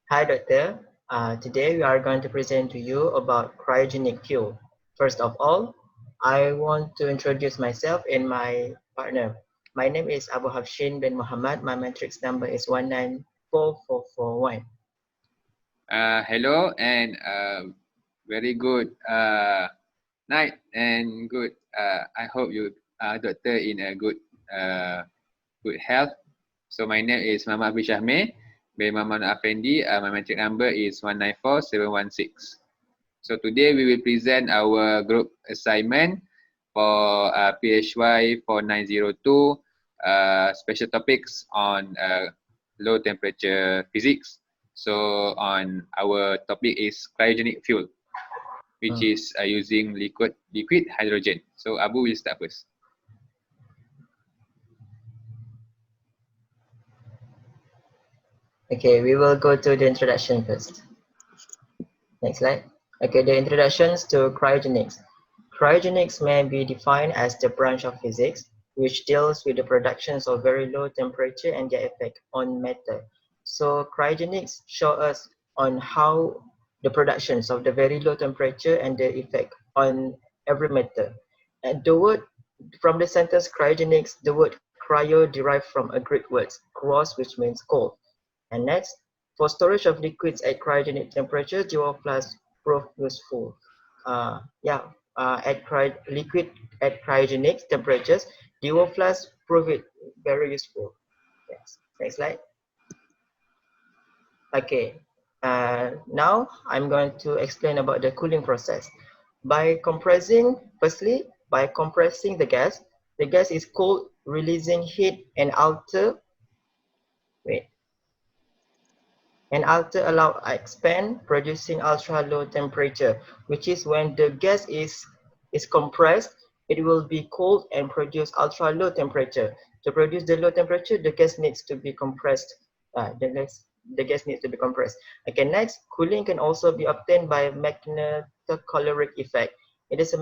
Hi, Doctor. Today we are going to present to you about cryogenic fuel. First of all, I want to introduce myself and my partner. My name is Abu Hafshin bin Muhammad. My matrix number is 194441. Hello and very good night and good. I hope you doctor in a good health. So my name is Muhammad Abu Shahmeh bin Muhammad Afendi. My matric number is 194716. So today we will present our group assignment for PHY 4902 special topics on low temperature physics. So on our topic is cryogenic fuel, which is using liquid hydrogen. So Abu will start first. Okay, we will go to the introduction first. Next slide. Okay, the introductions to cryogenics. Cryogenics may be defined as the branch of physics which deals with the productions of very low temperature and their effect on matter. So cryogenics show us on how the productions of the very low temperature and the effect on every matter. And the word from the sentence cryogenics, the word cryo derived from a Greek word kryos, which means cold. And next, for storage of liquids at cryogenic temperature, Duoflask prove useful. Liquid at cryogenic temperatures, Duoflask prove it very useful. Yes. Next slide. Okay. Now I'm going to explain about the cooling process. Firstly, by compressing the gas is cooled, releasing heat and allow expand, producing ultra low temperature, which is when the gas is compressed, it will be cooled and produce ultra low temperature. To produce the low temperature, the gas needs to be compressed. The gas needs to be compressed. Okay, next, cooling can also be obtained by magnetocaloric effect. It is a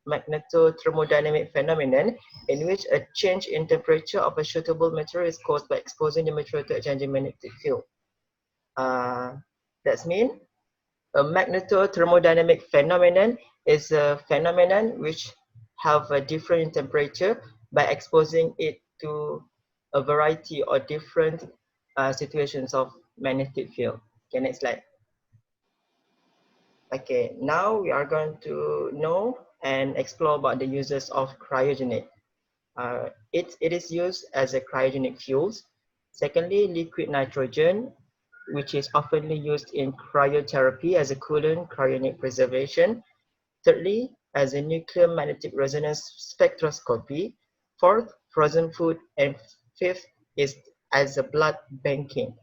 magnetothermodynamic phenomenon in which a change in temperature of a suitable material is caused by exposing the material to a changing magnetic field. That means a magnetothermodynamic phenomenon is a phenomenon which have a different temperature by exposing it to a variety or different situations of magnetic field. Okay, next slide. Okay, now we are going to know and explore about the uses of cryogenic. It is used as a cryogenic fuels. Secondly, liquid nitrogen, which is often used in cryotherapy as a coolant, cryonic preservation. Thirdly, as a nuclear magnetic resonance spectroscopy. Fourth, frozen food. And fifth is as a blood banking.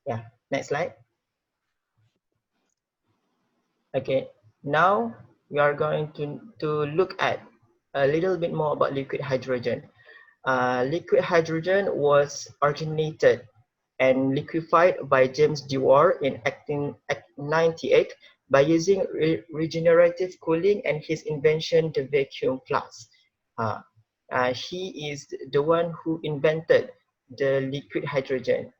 Yeah, next slide. Okay, now we are going to look at a little bit more about liquid hydrogen. Liquid hydrogen was originated and liquefied by James Dewar in 1898 by using regenerative cooling and his invention, the vacuum flask. He is the one who invented the liquid hydrogen.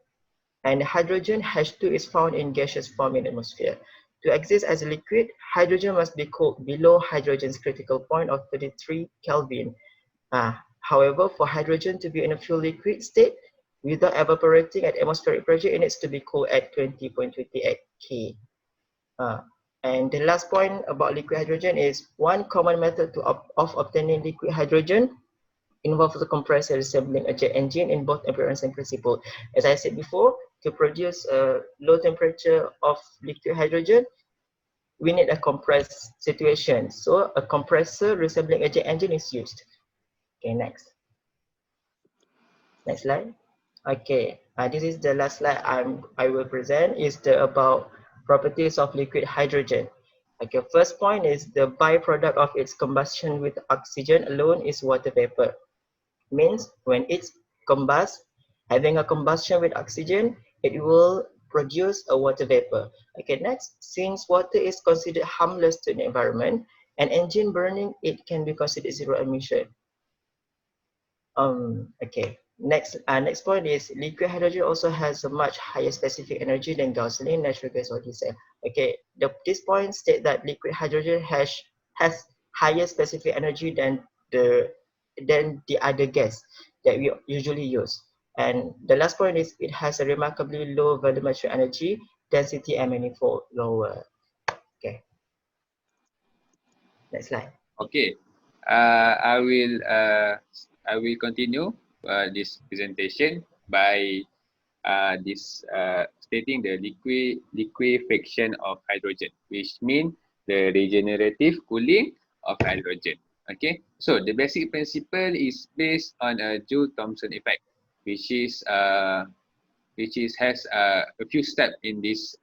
And hydrogen H2 is found in gaseous form in the atmosphere. To exist as a liquid, hydrogen must be cooled below hydrogen's critical point of 33 Kelvin. However, for hydrogen to be in a fuel liquid state without evaporating at atmospheric pressure, it needs to be cooled at 20.28 K. And the last point about liquid hydrogen is one common method of obtaining liquid hydrogen involves the compressor resembling a jet engine in both appearance and principle. As I said before, to produce a low temperature of liquid hydrogen, we need a compressed situation. So a compressor resembling a jet engine is used. Okay, next. Next slide. Okay, this is the last slide I will present is the about properties of liquid hydrogen. Okay, first point is the byproduct of its combustion with oxygen alone is water vapor. Means when it's combust, having a combustion with oxygen, it will produce a water vapor. Okay, next, since water is considered harmless to the environment, an engine burning, it can be considered zero emission. Okay. Next point is liquid hydrogen also has a much higher specific energy than gasoline, natural gas, or diesel. Okay, this point state that liquid hydrogen has higher specific energy than the other gas that we usually use. And the last point is it has a remarkably low volumetric energy density and manifold lower. Okay, next slide. Okay, uh, I will uh, I will continue this presentation by stating the liquefaction of hydrogen, which means the regenerative cooling of hydrogen. Okay, so the basic principle is based on a Joule-Thomson effect, which is has a few steps in this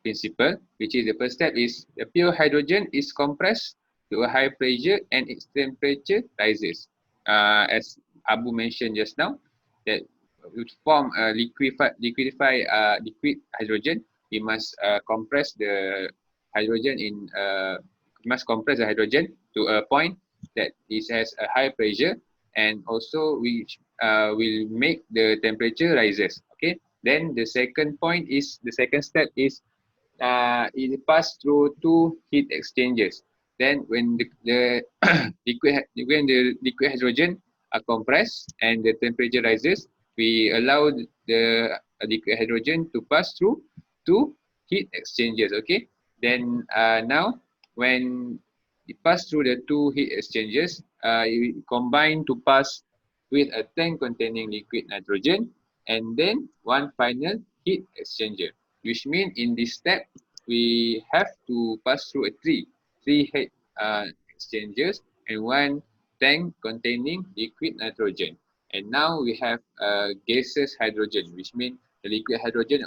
principle, which is the first step is the pure hydrogen is compressed to a high pressure and its temperature rises. As Abu mentioned just now, that to form a liquid hydrogen, we must compress the hydrogen to a point that it has a high pressure, and also which will make the temperature rises. Okay. Then the second step is it pass through two heat exchangers. Then when the when the liquid hydrogen are compressed and the temperature rises, we allow the liquid hydrogen to pass through two heat exchangers. Okay. Then now when it pass through the two heat exchangers, it combine to pass with a tank containing liquid nitrogen and then one final heat exchanger, which means in this step we have to pass through three heat exchangers and one tank containing liquid nitrogen. And now we have gaseous hydrogen, which means the liquid hydrogen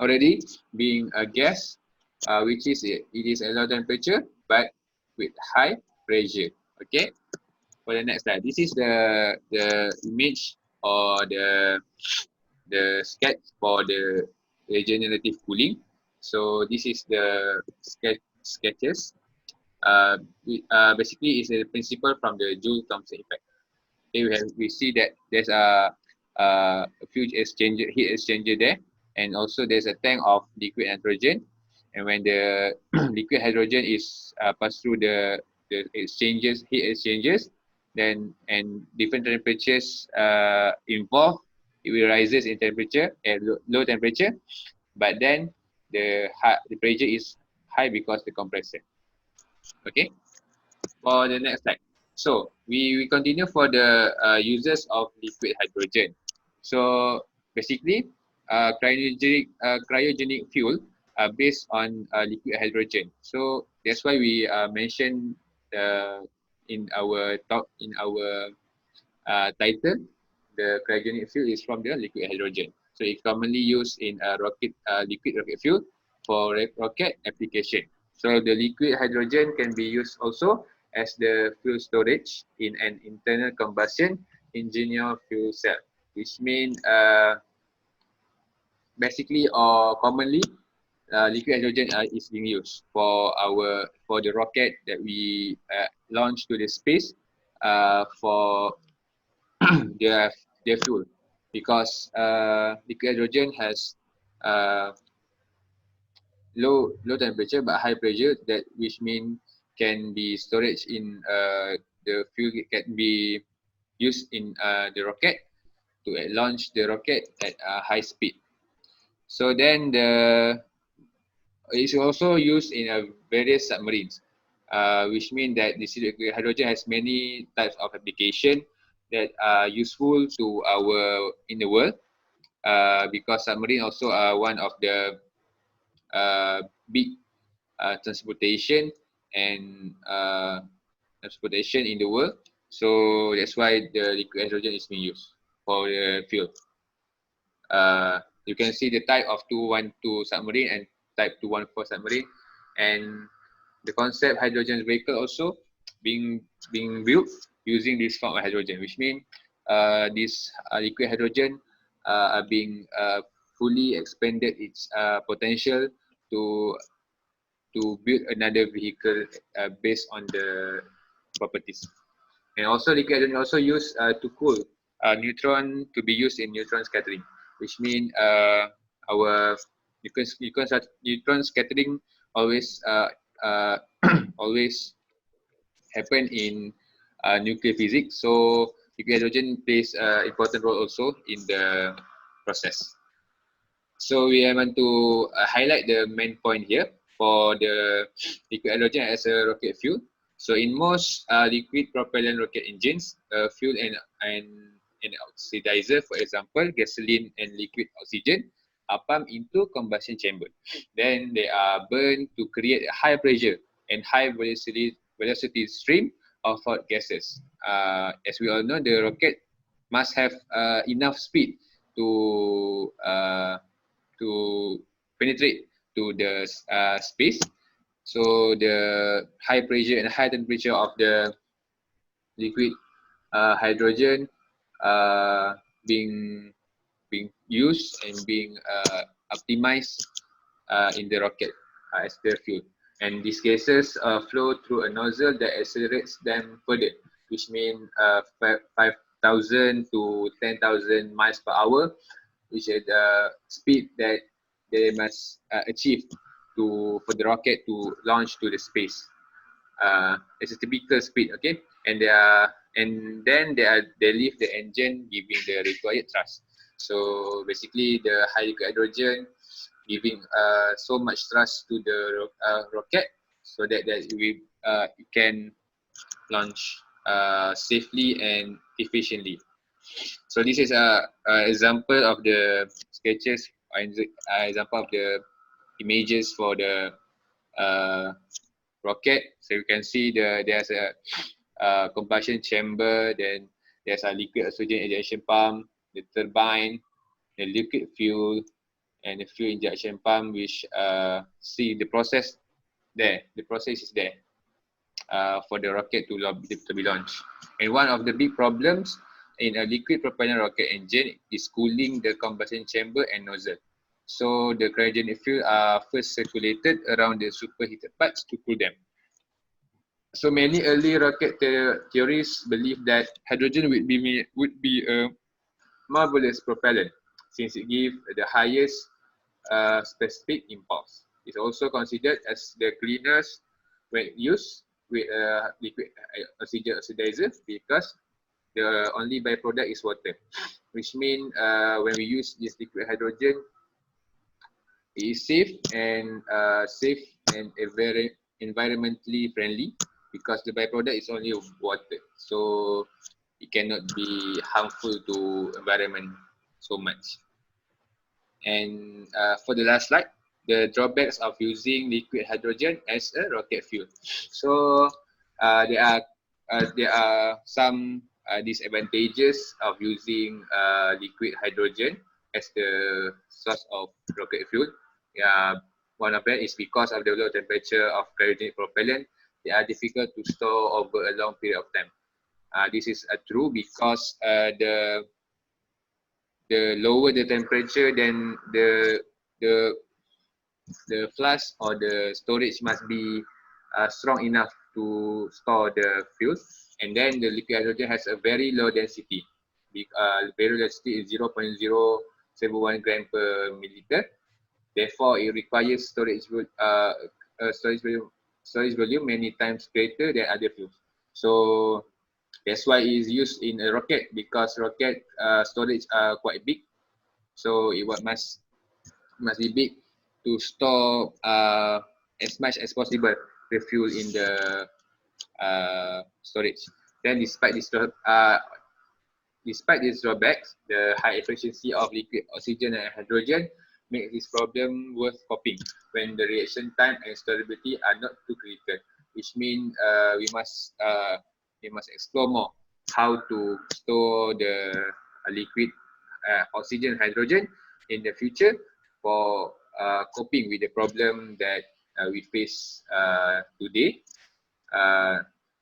already being a gas, which is it is a low temperature but with high pressure. Okay. For the next slide, this is the image or the sketch for the regenerative cooling. So this is the sketches. Basically, it's a principle from the Joule-Thomson effect. Okay, we see that there's a few heat exchanger there, and also there's a tank of liquid nitrogen. And when the liquid hydrogen is passed through the heat exchangers, then and different temperatures involved, it will rises in temperature at low temperature, but then the pressure is high because the compression. Okay, for the next slide. So we continue for the uses of liquid hydrogen. So basically, cryogenic fuel based on liquid hydrogen. So that's why we mentioned in our talk in our title, the cryogenic fuel is from the liquid hydrogen. So it's commonly used in liquid rocket fuel for rocket application. So the liquid hydrogen can be used also as the fuel storage in an internal combustion engineer fuel cell, which means basically or commonly liquid hydrogen is being used for the rocket that we launch to the space for their their fuel, because liquid hydrogen has uh, low temperature but high pressure, that which mean can be storage in the fuel can be used in the rocket to launch the rocket at high speed. So then it's also used in various submarines, which mean that this liquid hydrogen has many types of application that are useful to our in the world, because submarine also are one of the big transportation and transportation in the world. So that's why the liquid hydrogen is being used for the fuel. You can see the type of 212 submarine and type 214 submarine, and the concept hydrogen vehicle also being built using this form of hydrogen, which means this liquid hydrogen are being fully expanded its potential to build another vehicle based on the properties. And also liquid hydrogen also used to cool neutron to be used in neutron scattering, which means our neutron scattering always always happen in nuclear physics. So liquid hydrogen plays an important role also in the process. So we want to highlight the main point here for the liquid hydrogen as a rocket fuel. So in most liquid propellant rocket engines, fuel and oxidizer, for example, gasoline and liquid oxygen, are pumped into combustion chamber. Then they are burned to create a high pressure and high velocity stream of hot gases. As we all know, the rocket must have enough speed to penetrate to the space. So the high pressure and high temperature of the liquid hydrogen being used and being optimized in the rocket as their fuel. And these gases flow through a nozzle that accelerates them further, which means 5,000 to 10,000 miles per hour, which is the speed that they must achieve for the rocket to launch to the space. It's a typical speed, okay? And then they leave the engine, giving the required thrust. So basically, the high liquid hydrogen giving so much thrust to the rocket so that we can launch safely and efficiently. So this is a example of the sketches, example of the images for the uh, rocket. So you can see there's a combustion chamber, then there's a liquid oxygen injection pump, the turbine, the liquid fuel, and the fuel injection pump, which see the process there. The process is there for the rocket to be launched. And one of the big problems in a liquid propellant rocket engine is cooling the combustion chamber and nozzle. So the cryogenic fuel are first circulated around the superheated parts to cool them. So many early rocket theorists believe that hydrogen would be a marvelous propellant since it gives the highest specific impulse. It's also considered as the cleanest when used with liquid oxygen oxidizer because the only byproduct is water, which means when we use this liquid hydrogen, it is safe and very environmentally friendly because the byproduct is only water, so it cannot be harmful to environment so much. And for the last slide, the drawbacks of using liquid hydrogen as a rocket fuel. So there are some disadvantages of using liquid hydrogen as the source of rocket fuel. One of them is because of the low temperature of cryogenic propellant, they are difficult to store over a long period of time. This is true because the lower the temperature, then the flask or the storage must be strong enough to store the fuel. And then the liquid hydrogen has a very low density. Very low density is 0.071 gram per milliliter. Therefore, it requires storage volume many times greater than other fuels. So that's why it is used in a rocket because rocket storage are quite big. So it must be big to store as much as possible the fuel in the storage. Then despite these drawbacks, the high efficiency of liquid oxygen and hydrogen makes this problem worth coping when the reaction time and storability are not too critical, which means we must explore more how to store the liquid oxygen and hydrogen in the future for coping with the problem that we face today,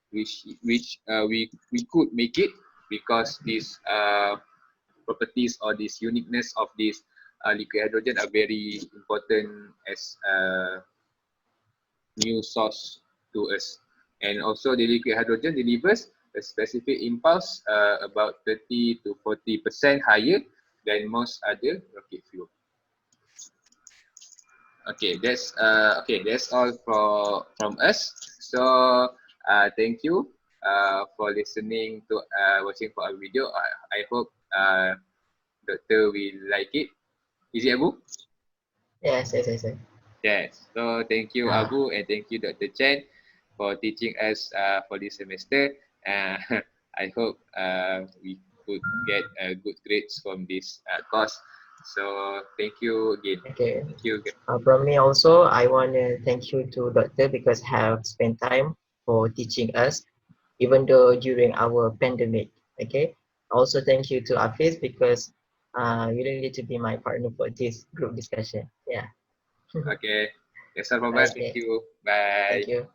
which we could make it because these properties or this uniqueness of this liquid hydrogen are very important as a new source to us. And also the liquid hydrogen delivers a specific impulse about 30 to 40% higher than most other rocket fuel. Okay, that's all from us. So thank you for listening to watching for our video. I hope Doctor will like it. Is it, Abu? Yes, yes, yes, yes. Yes. So thank you, Ah, Abu, and thank you, Dr. Chen, for teaching us for this semester. Uh, I hope we could get good grades from this course. So thank you again. okay. Thank you. From me also, I want to thank you to Doctor because have spent time for teaching us, even though during our pandemic. Okay. Also thank you to Hafiz because you don't need to be my partner for this group discussion. Yeah. Okay. That's all from us. Thank Okay. you. Thank Bye. you.